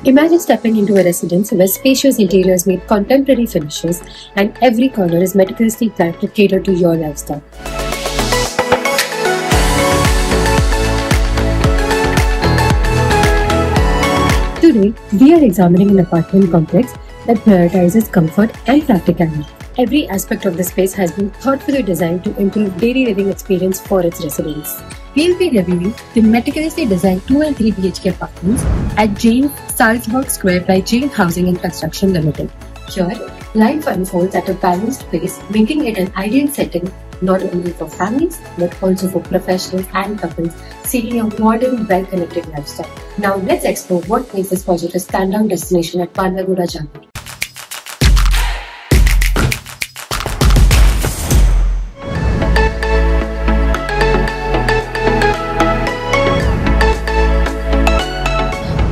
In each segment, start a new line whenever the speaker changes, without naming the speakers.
Imagine stepping into a residence where spacious interiors meet contemporary finishes and every corner is meticulously planned to cater to your lifestyle. Today, we are examining an apartment complex that prioritizes comfort and practicality. Every aspect of the space has been thoughtfully designed to improve daily living experience for its residents. We'll be reviewing the meticulously designed 2 and 3 BHK apartments at Jain Salzburg Square by Jain Housing and Construction Limited. Here, life unfolds at a balanced pace, making it an ideal setting not only for families but also for professionals and couples seeking a modern, well-connected lifestyle. Now let's explore what makes this project a standout destination at Bandhagoda Jager.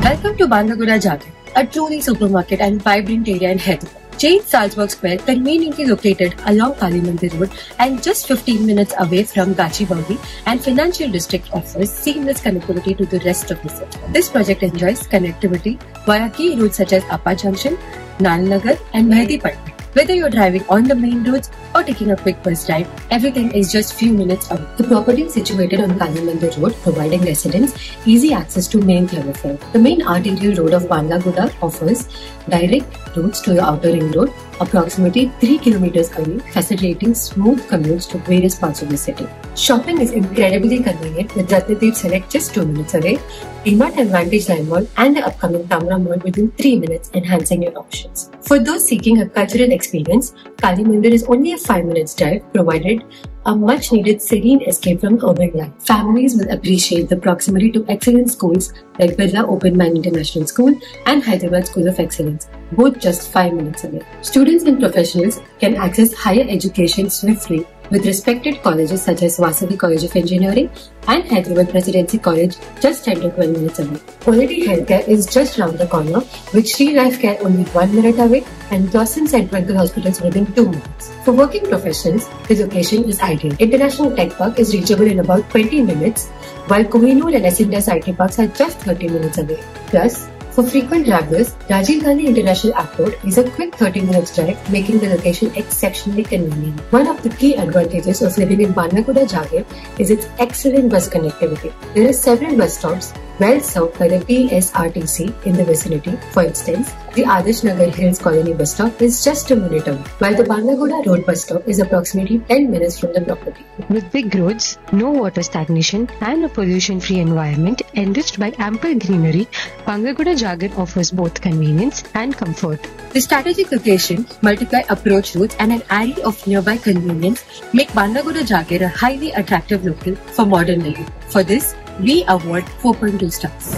Welcome to Bandhagoda Jager, a truly supermarket and vibrant area in Hyderabad. Jain Salzburg Square, conveniently located along Kali Mandir Road and just 15 minutes away from Gachibowli and Financial District, offers seamless connectivity to the rest of the city. This project enjoys connectivity via key routes such as Appa Junction, Nalnagar and Mehdipatna. Whether you're driving on the main roads or taking a quick bus ride, everything is just few minutes away. The property is situated on Kali Mandir Road, providing residents easy access to main thoroughfare. The main arterial road of Bandhagoda offers direct routes to the outer ring road, approximately 3 kilometers away, facilitating smooth commutes to various parts of the city. Shopping is incredibly convenient, with Ratnadeep Select just 2 minutes away, DMart and Vantage Line Mall and the upcoming Tamra Mall within 3 minutes, enhancing your options. For those seeking a cultural experience, Kali Mandir is only a 5 minutes drive, provided a much needed serene escape from urban life. Families will appreciate the proximity to excellent schools like Birla Open Mind International School and Hyderabad School of Excellence, both just 5 minutes away. Students and professionals can access higher education swiftly with respected colleges such as Vasavi College of Engineering and Hyderabad Presidency College just 10 to 12 minutes away. Quality healthcare is just round the corner, with Sri Life Care only 1 minute away and Dawson St. Michael Hospitals within 2 minutes. For working professionals, the location is ideal. International Tech Park is reachable in about 20 minutes, while Kohinoor and Ascendas IT Parks are just 30 minutes away. Plus, for frequent travelers, Rajiv Gandhi International Airport is a quick 30 minutes drive, making the location exceptionally convenient. One of the key advantages of living in Bandhagoda Jager is its excellent bus connectivity. There are several bus stops well served by the BSRTC in the vicinity. For instance, the Adarsh Nagar Hills Colony bus stop is just a minute away, while the Bandhagoda Road bus stop is approximately 10 minutes from the property.
With big roads, no water stagnation and a pollution-free environment enriched by ample greenery, Bandhagoda Jager offers both convenience and comfort.
The strategic location, multiple approach routes and an array of nearby convenience make Bandhagoda Jager a highly attractive local for modern living. For this, we award 4.2 stars.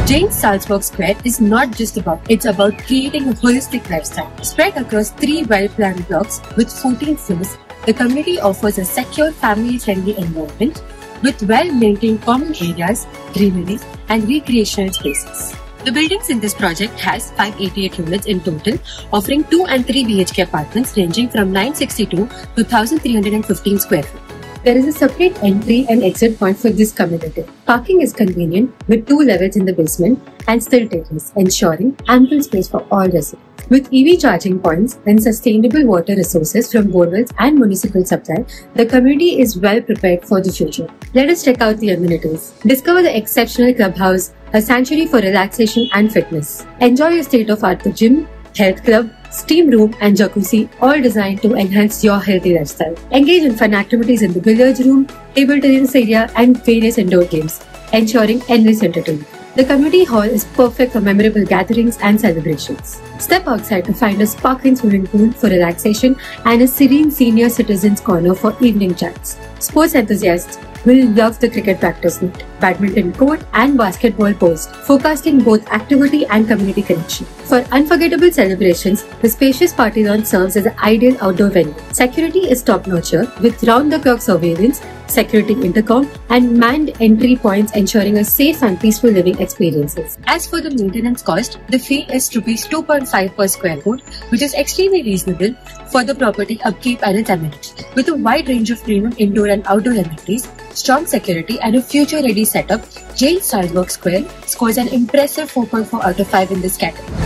Jain Salzburg Square is not just it's about creating a holistic lifestyle. Spread across 3 well-planned blocks with 14 floors, the community offers a secure, family-friendly environment with well-maintained common areas, greenery, and recreational spaces. The buildings in this project has 588 units in total, offering 2 and 3 BHK apartments ranging from 962 to 1315 square feet. There is a separate entry and exit point for this community. Parking is convenient with 2 levels in the basement and still terrace, ensuring ample space for all residents. With EV charging points and sustainable water resources from borewells and municipal supply, the community is well prepared for the future. Let us check out the amenities. Discover the exceptional clubhouse, a sanctuary for relaxation and fitness. Enjoy a state-of-art gym, health club, steam room and jacuzzi, all designed to enhance your healthy lifestyle. Engage in fun activities in the billiards room, table tennis area and various indoor games, ensuring endless entertainment. The community hall is perfect for memorable gatherings and celebrations. Step outside to find a sparkling swimming pool for relaxation and a serene senior citizens corner for evening chats. Sports enthusiasts will love the cricket practice net, badminton court and basketball post, forecasting both activity and community connection. For unforgettable celebrations, the spacious party lawn serves as an ideal outdoor venue. Security is top-notch with round-the-clock surveillance security intercom, and manned entry points ensuring a safe and peaceful living experiences. As for the maintenance cost, the fee is rupees 2.5 per square foot, which is extremely reasonable for the property upkeep and its amenities. With a wide range of premium indoor and outdoor amenities, strong security and a future-ready setup, Jain Salzburg Square scores an impressive 4.4 out of 5 in this category.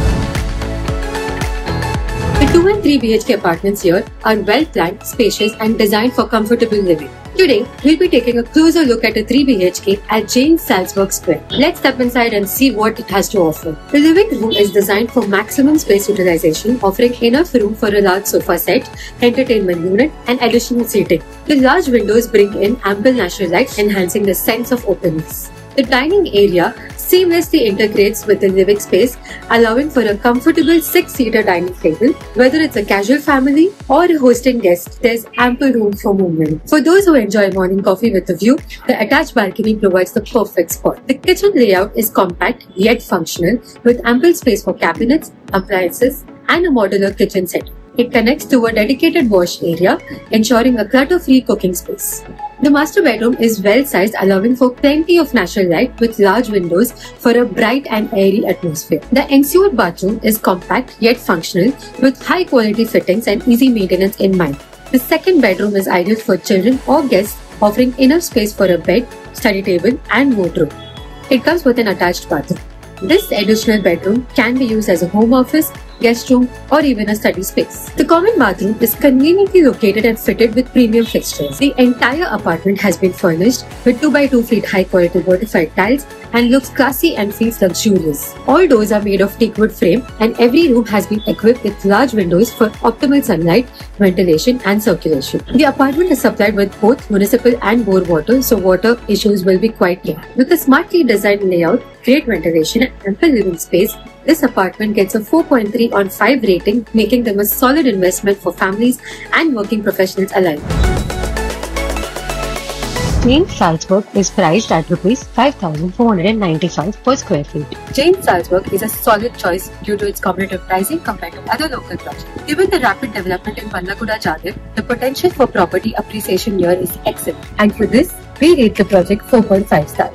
The 2 and 3 BHK apartments here are well planned, spacious and designed for comfortable living. Today, we'll be taking a closer look at a 3 BHK at Jain Salzburg Square. Let's step inside and see what it has to offer. The living room is designed for maximum space utilization, offering enough room for a large sofa set, entertainment unit and additional seating. The large windows bring in ample natural light, enhancing the sense of openness. The dining area seamlessly integrates with the living space, allowing for a comfortable 6-seater dining table. Whether it's a casual family or hosting guests, there's ample room for movement. For those who enjoy morning coffee with a view, the attached balcony provides the perfect spot. The kitchen layout is compact yet functional, with ample space for cabinets, appliances, and a modular kitchen set. It connects to a dedicated wash area, ensuring a clutter-free cooking space. The master bedroom is well-sized, allowing for plenty of natural light with large windows for a bright and airy atmosphere. The ensuite bathroom is compact yet functional, with high-quality fittings and easy maintenance in mind. The second bedroom is ideal for children or guests, offering enough space for a bed, study table, and wardrobe. It comes with an attached bathroom. This additional bedroom can be used as a home office, guest room, or even a study space. The common bathroom is conveniently located and fitted with premium fixtures. The entire apartment has been furnished with 2x2 feet high quality fortified tiles and looks classy and feels luxurious. All doors are made of teakwood frame and every room has been equipped with large windows for optimal sunlight, ventilation and circulation. The apartment is supplied with both municipal and bore water, so water issues will be quite rare. With a smartly designed layout, great ventilation and ample living space, this apartment gets a 4.3 on 5 rating, making them a solid investment for families and working professionals alike.
Jain Salzburg is priced at Rs 5,495 per square feet.
Jain Salzburg is a solid choice due to its competitive pricing compared to other local projects. Given the rapid development in Banlaguda Jagar, the potential for property appreciation here is excellent. And for this, we rate the project 4.5 stars.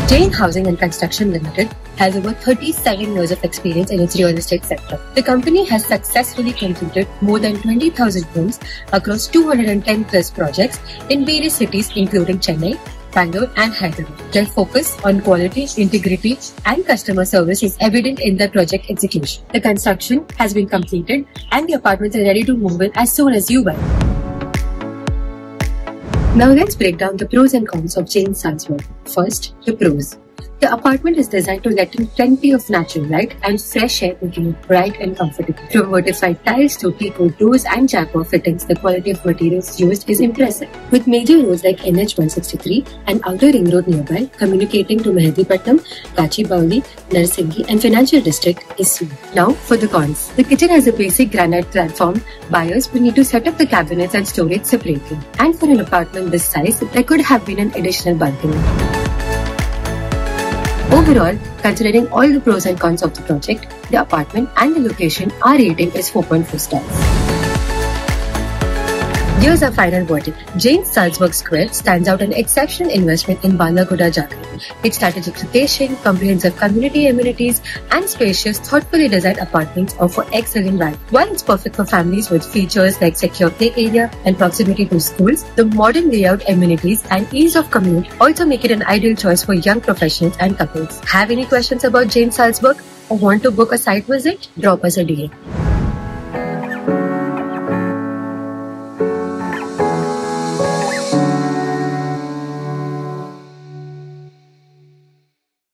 Jain Housing and Construction Limited has over 37 years of experience in its real estate sector. The company has successfully completed more than 20,000 homes across 210 plus projects in various cities including Chennai, Bangalore and Hyderabad. Their focus on quality, integrity and customer service is evident in the project execution. The construction has been completed and the apartments are ready to move in as soon as you buy. Now let's break down the pros and cons of Jain Salzburg. First, the pros. The apartment is designed to let in plenty of natural light and fresh air, making it bright and comfortable. From fortified tiles to teakwood doors and jaguar fittings, the quality of materials used is impressive. With major roads like NH 163 and Outer Ring Road nearby, communicating to Mehdipatnam, Gachibowli, Narsinghi and Financial District is smooth. Now for the cons. The kitchen has a basic granite platform. Buyers will need to set up the cabinets and storage separately. And for an apartment this size, there could have been an additional balcony. Overall, considering all the pros and cons of the project, the apartment and the location, our rating is 4.4 stars. Here's our final verdict. Jain Salzburg Square stands out an exceptional investment in Banlaguda Jagar. Its strategic location, comprehensive community amenities, and spacious, thoughtfully designed apartments offer excellent value. While it's perfect for families with features like secure play area and proximity to schools, the modern layout, amenities, and ease of commute also make it an ideal choice for young professionals and couples. Have any questions about Jain Salzburg or want to book a site visit? Drop us a DM.